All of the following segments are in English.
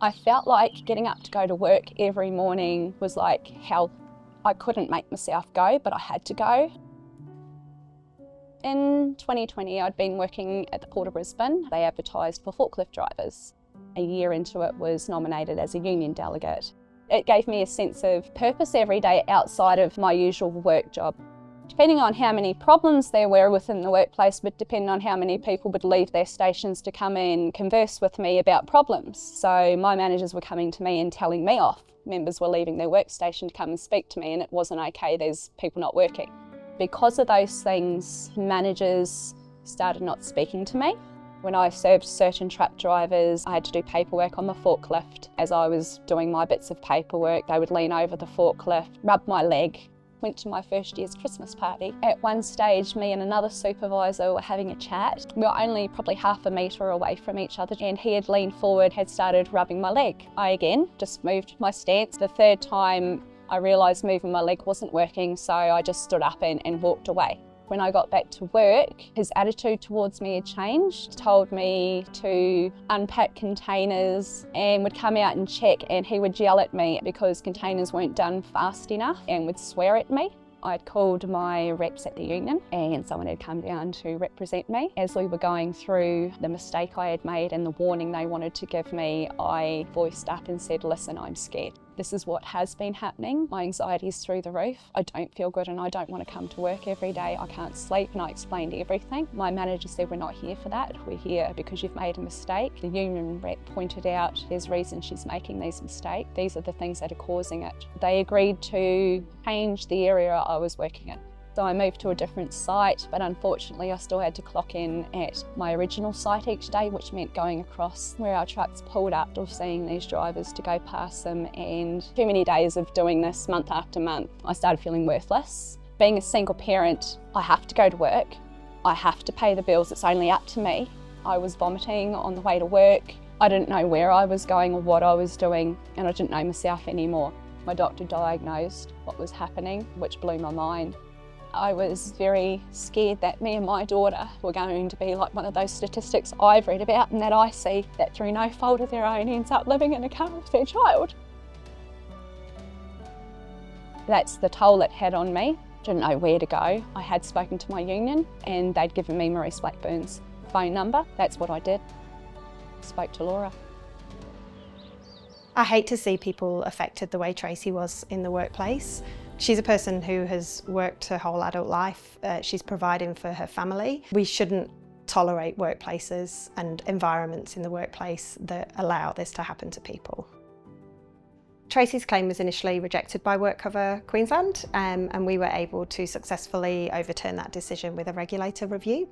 I felt like getting up to go to work every morning was like hell. I couldn't make myself go, but I had to go. In 2020, I'd been working at the Port of Brisbane. They advertised for forklift drivers. A year into it, was nominated as a union delegate. It gave me a sense of purpose every day outside of my usual work job. Depending on how many problems there were within the workplace, but depending on how many people would leave their stations to come and converse with me about problems. So my managers were coming to me and telling me off. Members were leaving their workstation to come and speak to me, and it wasn't okay, there's people not working. Because of those things, managers started not speaking to me. When I served certain truck drivers, I had to do paperwork on the forklift. As I was doing my bits of paperwork, they would lean over the forklift, rub my leg. Went to my first year's Christmas party. At one stage, me and another supervisor were having a chat. We were only probably half a metre away from each other, and he had leaned forward, had started rubbing my leg. I again just moved my stance. The third time, I realised moving my leg wasn't working, so I just stood up and walked away. When I got back to work, his attitude towards me had changed. He told me to unpack containers and would come out and check, and he would yell at me because containers weren't done fast enough and would swear at me. I'd called my reps at the union and someone had come down to represent me. As we were going through the mistake I had made and the warning they wanted to give me, I voiced up and said, listen, I'm scared. This is what has been happening. My anxiety is through the roof. I don't feel good and I don't want to come to work every day. I can't sleep, and I explained everything. My manager said, we're not here for that. We're here because you've made a mistake. The union rep pointed out there's reason she's making these mistakes. These are the things that are causing it. They agreed to change the area I was working in. So I moved to a different site, but unfortunately I still had to clock in at my original site each day, which meant going across where our trucks pulled up, or seeing these drivers to go past them. And too many days of doing this month after month, I started feeling worthless. Being a single parent, I have to go to work. I have to pay the bills, it's only up to me. I was vomiting on the way to work. I didn't know where I was going or what I was doing, and I didn't know myself anymore. My doctor diagnosed what was happening, which blew my mind. I was very scared that me and my daughter were going to be like one of those statistics I've read about and that I see, that through no fault of their own ends up living in a car with their child. That's the toll it had on me. Didn't know where to go. I had spoken to my union and they'd given me Maurice Blackburn's phone number. That's what I did. Spoke to Laura. I hate to see people affected the way Tracey was in the workplace. She's a person who has worked her whole adult life. She's providing for her family. We shouldn't tolerate workplaces and environments in the workplace that allow this to happen to people. Tracey's claim was initially rejected by WorkCover Queensland, and we were able to successfully overturn that decision with a regulator review.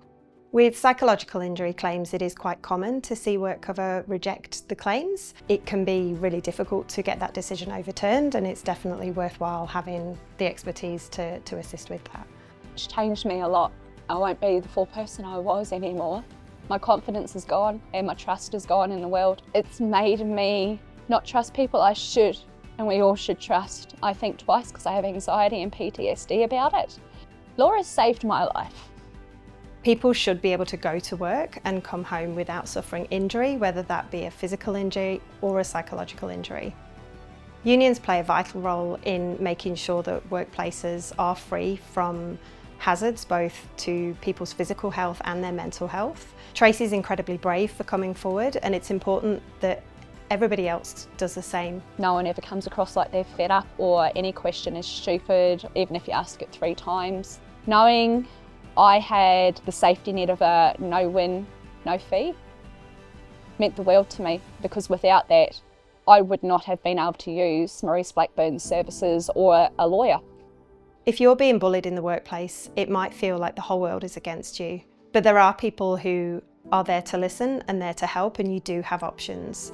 With psychological injury claims, it is quite common to see WorkCover reject the claims. It can be really difficult to get that decision overturned, and it's definitely worthwhile having the expertise to assist with that. It's changed me a lot. I won't be the full person I was anymore. My confidence is gone and my trust is gone in the world. It's made me not trust people I should, and we all should trust. I think twice because I have anxiety and PTSD about it. Laura saved my life. People should be able to go to work and come home without suffering injury, whether that be a physical injury or a psychological injury. Unions play a vital role in making sure that workplaces are free from hazards, both to people's physical health and their mental health. Tracey's incredibly brave for coming forward, and it's important that everybody else does the same. No one ever comes across like they're fed up or any question is stupid, even if you ask it 3 times. Knowing I had the safety net of a no win, no fee meant the world to me, because without that, I would not have been able to use Maurice Blackburn's services or a lawyer. If you're being bullied in the workplace, it might feel like the whole world is against you, but there are people who are there to listen and there to help, and you do have options.